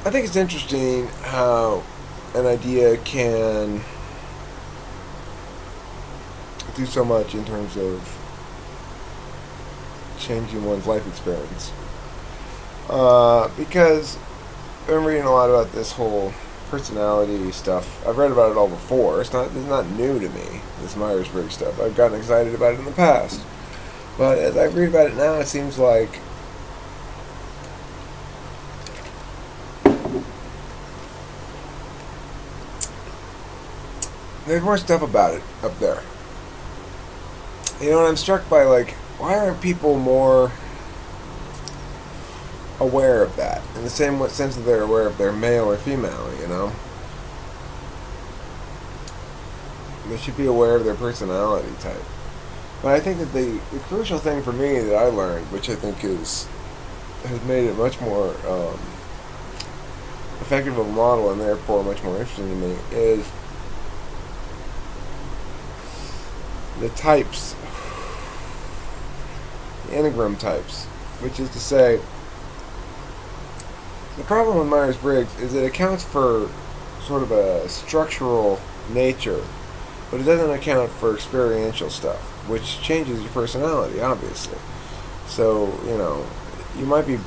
I think it's interesting how an idea can do so much in terms of changing one's life experience. Because I've been reading a lot about this whole personality stuff. I've read about it all before. It's not new to me, this Myers Briggs stuff. I've gotten excited about it in the past. But as I read about it now, it seems like there's more stuff about it up there. And I'm struck by, like, why aren't people more aware of that? In the same sense that they're aware of their male or female. They should be aware of their personality type. But I think that the crucial thing for me that I learned, which I think has made it much more effective of a model and therefore much more interesting to me, is the types, the Enneagram types, which is to say, the problem with Myers Briggs is it accounts for sort of a structural nature, but it doesn't account for experiential stuff, which changes your personality, obviously. So, you might be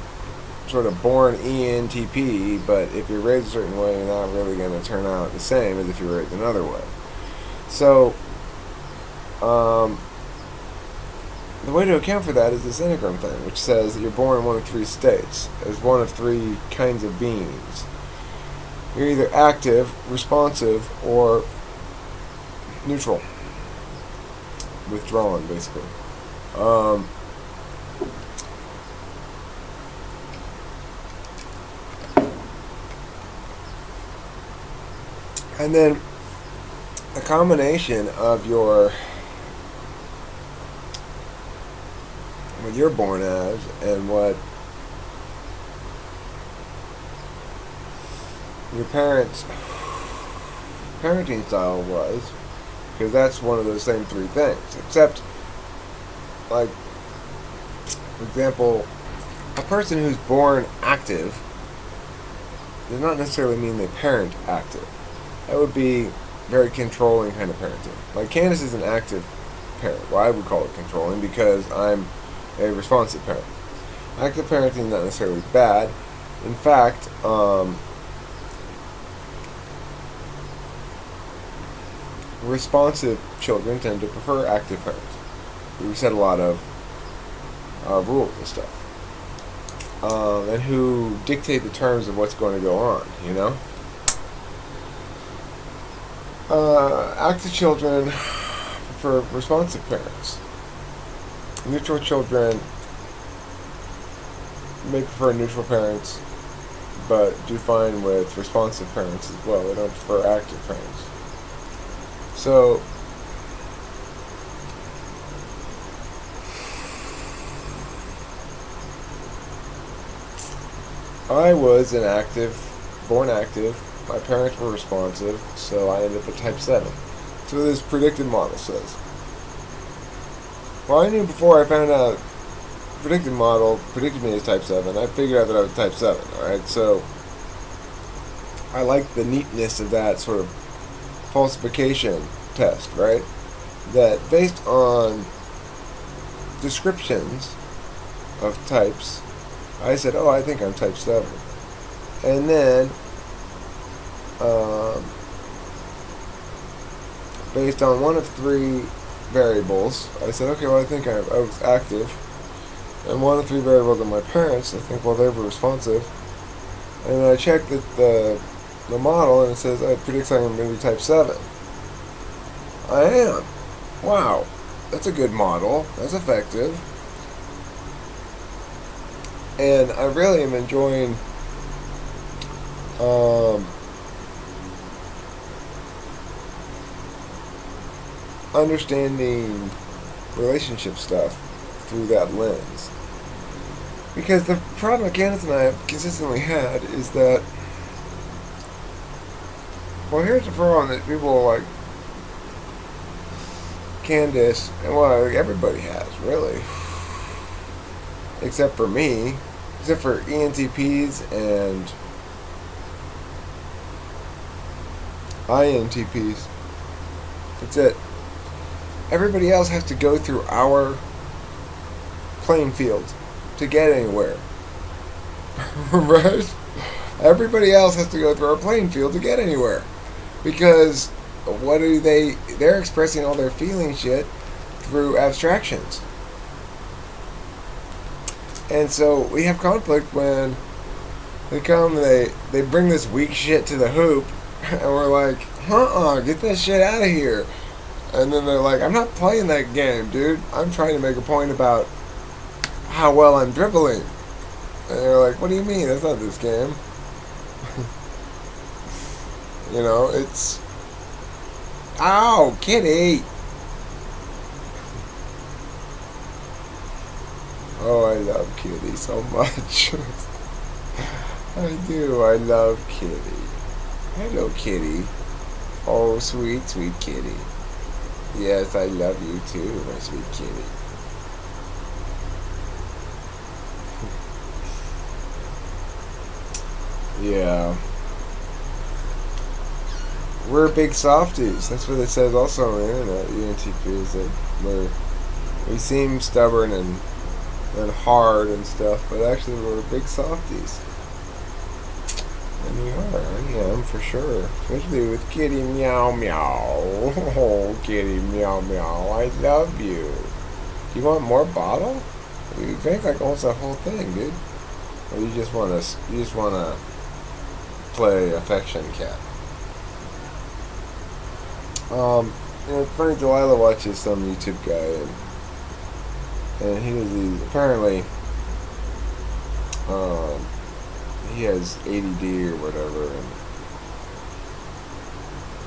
sort of born ENTP, but if you're raised a certain way, you're not really going to turn out the same as if you were raised another way. So, the way to account for that is this Enneagram thing, which says that you're born in one of three states, as one of three kinds of beings. You're either active, responsive, or neutral. Withdrawn, basically. And then a combination of what you're born as and what your parents' parenting style was, because that's one of those same three things. Except, like, for example, a person who's born active does not necessarily mean they parent active. That would be very controlling kind of parenting. Like, Candace is an active parent. Well, I would call it controlling because I'm a responsive parent. Active parenting is not necessarily bad. In fact, responsive children tend to prefer active parents. We set a lot of rules and stuff, and who dictate the terms of what's going to go on. Active children prefer responsive parents. Neutral children may prefer neutral parents, but do fine with responsive parents as well. They don't prefer active parents. So, I was born active. My parents were responsive, so I ended up at type 7. So this predicted model says. Well, I knew before I found out predicted model predicted me as type 7. I figured out that I was type 7, alright? So, I like the neatness of that sort of falsification test, right? That based on descriptions of types, I said, I think I'm type 7. And then, based on one of three variables, I said, okay, well, I think I was active. And one of three variables of my parents, I think, well, they were responsive. And I checked the model, and it says, it predicts I'm going to be type 7. I am. Wow. That's a good model. That's effective. And I really am enjoying understanding relationship stuff through that lens. Because the problem Candace and I have consistently had is that, well, here's the problem that people like Candace, and well, everybody has, really. Except for me, except for ENTPs and INTPs. That's it. Everybody else has to go through our playing field to get anywhere. Right? Everybody else has to go through our playing field to get anywhere. Because what do they're expressing all their feeling shit through abstractions. And so we have conflict when they come and they bring this weak shit to the hoop and we're like, get that shit out of here. And then they're like, I'm not playing that game, dude. I'm trying to make a point about how well I'm dribbling. And they're like, what do you mean? That's not this game. It's... Ow, kitty! Oh, I love Kitty so much. I do. I love Kitty. Hello, Kitty. Oh, sweet, sweet Kitty. Yes, I love you too, my sweet Kitty. Yeah. We're big softies. That's what it says also on the internet. ENTP is that we seem stubborn and hard and stuff, but actually we're big softies. And we are. I am for sure. Especially with Kitty meow meow. Oh, Kitty meow meow. I love you. Do you want more bottle? You drank like almost that whole thing, dude. Or you just wanna play affection cat. It's funny. Delilah watches some YouTube guy, and he was apparently, he has ADD or whatever,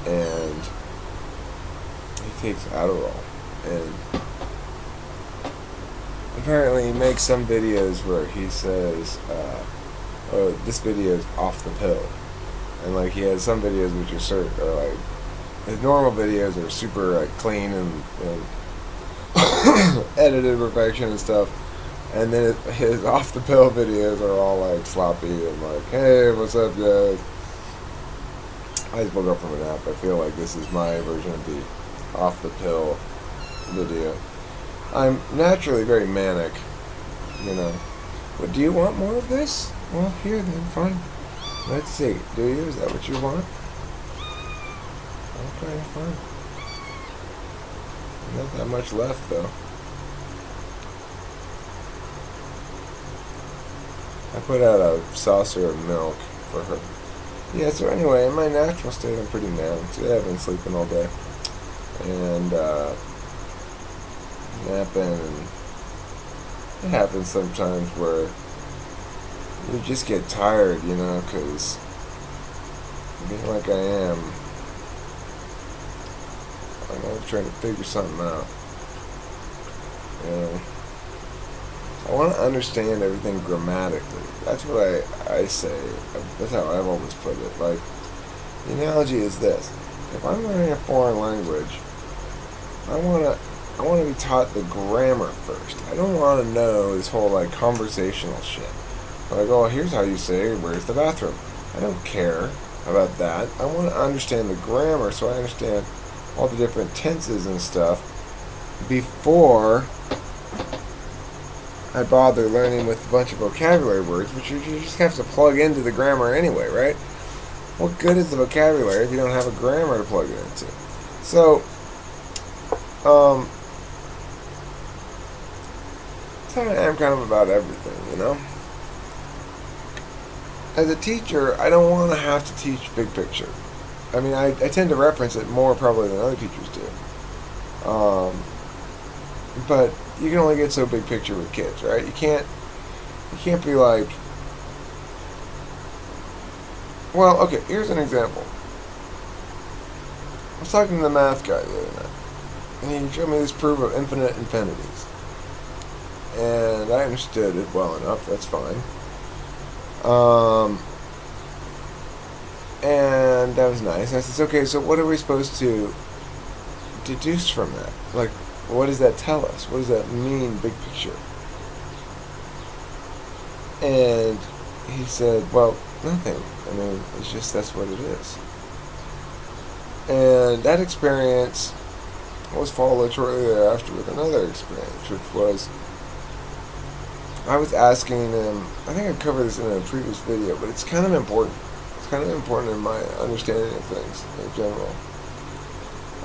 and he takes Adderall, and apparently he makes some videos where he says, this video is off the pill, and like he has some videos which are like his normal videos are super like clean and edited perfection and stuff, and then his off the pill videos are all like sloppy and like, hey, what's up, guys? I just woke up from a nap. I feel like this is my version of the off the pill video. I'm naturally very manic, But do you want more of this? Well, here then, fine. Let's see. Do you? Is that what you want? Okay, fine. Not that much left, though. I put out a saucer of milk for her. Yeah, so anyway, in my natural state, I'm pretty manic. Today I've been sleeping all day. And, napping, and it happens sometimes where you just get tired, because being like I am, I'm always trying to figure something out. I want to understand everything grammatically. That's what I say. That's how I've always put it. Like, the analogy is this. If I'm learning a foreign language, I want to be taught the grammar first. I don't want to know this whole, like, conversational shit. Like, oh, here's how you say, where's the bathroom? I don't care about that. I want to understand the grammar so I understand all the different tenses and stuff before I bother learning with a bunch of vocabulary words, which you just have to plug into the grammar anyway, right? What good is the vocabulary if you don't have a grammar to plug it into? So, that's how I am kind of about everything, As a teacher, I don't want to have to teach big picture. I mean, I tend to reference it more probably than other teachers do. But you can only get so big picture with kids, right? You can't be like, well, okay, here's an example. I was talking to the math guy the other night, and he showed me this proof of infinite infinities. And I understood it well enough, that's fine. And that was nice. I said, okay, so what are we supposed to deduce from that? Like, what does that tell us? What does that mean, big picture? And he said, well, nothing. I mean, it's just that's what it is. And that experience was followed shortly thereafter with another experience, which was I was asking him, I think I covered this in a previous video, but it's kind of important. It's kind of important in my understanding of things in general.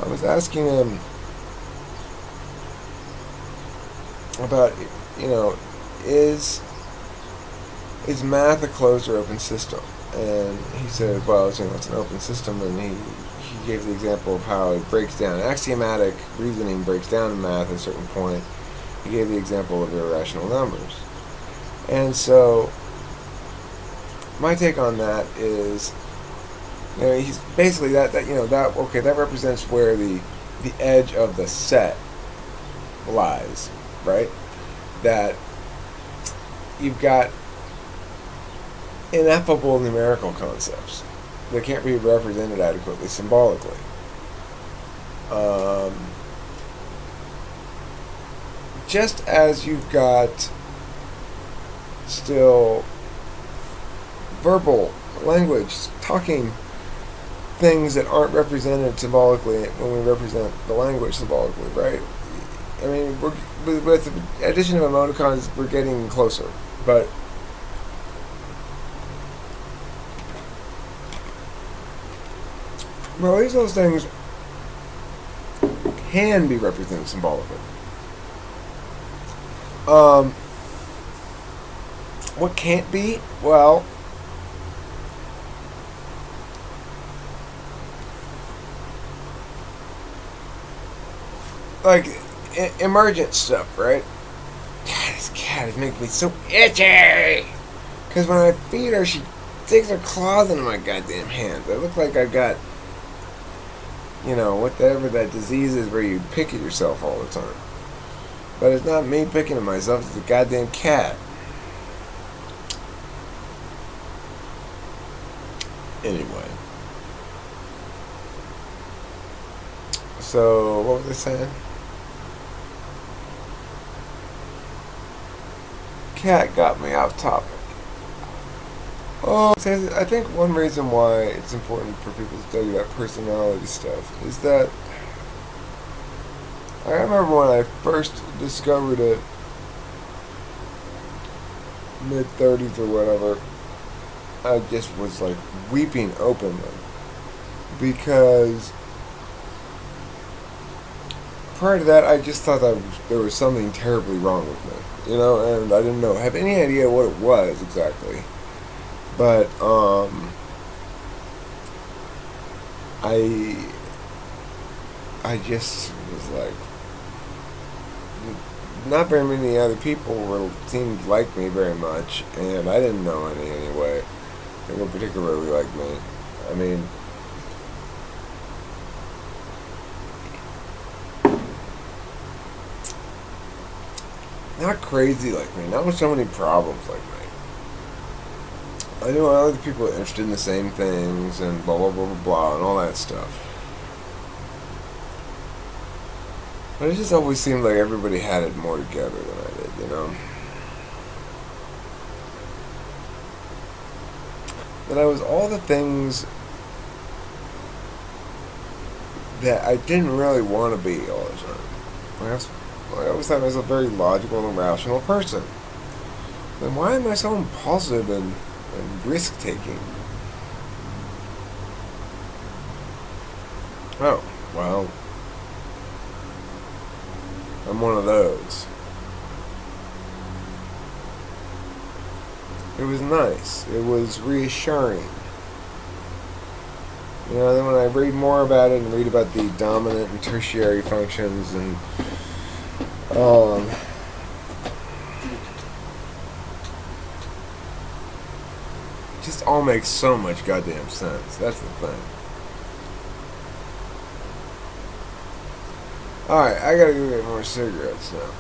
I was asking him about, is math a closed or open system? And he said, well, it's an open system, and he gave the example of how it breaks down. Axiomatic reasoning breaks down in math at a certain point. He gave the example of irrational numbers. And so my take on that is, he's basically that represents where the edge of the set lies, right? That you've got ineffable numerical concepts that can't be represented adequately symbolically. Just as you've got still verbal language, talking things that aren't represented symbolically when we represent the language symbolically, right? I mean, with the addition of emoticons, we're getting closer, but well, these those things can be represented symbolically. What can't be? Well, like emergent stuff, right? God, this cat is making me so itchy. Because when I feed her, she digs her claws into my goddamn hands. I look like I've got, whatever that disease is where you pick at yourself all the time. But it's not me picking at myself, it's the goddamn cat. Anyway. So, what was I saying? Cat got me off topic. Oh, I think one reason why it's important for people to study that personality stuff is that I remember when I first discovered it, mid-30s or whatever, I just was like weeping openly because prior to that I just thought that there was something terribly wrong with me, and I didn't have any idea what it was exactly. But I just was like, not very many other people seemed like me very much, and I didn't know any anyway. They were particularly like me. I mean, not crazy like me, not with so many problems like me. I knew other people were interested in the same things and blah blah blah blah blah and all that stuff. But it just always seemed like everybody had it more together than I did, That I was all the things that I didn't really want to be all the time. I always thought I was a very logical and rational person. Then why am I so impulsive and risk-taking? Oh, well, I'm one of those. It was nice. It was reassuring. Then when I read more about it and read about the dominant and tertiary functions and just all makes so much goddamn sense. That's the thing. Alright, I gotta go get more cigarettes now.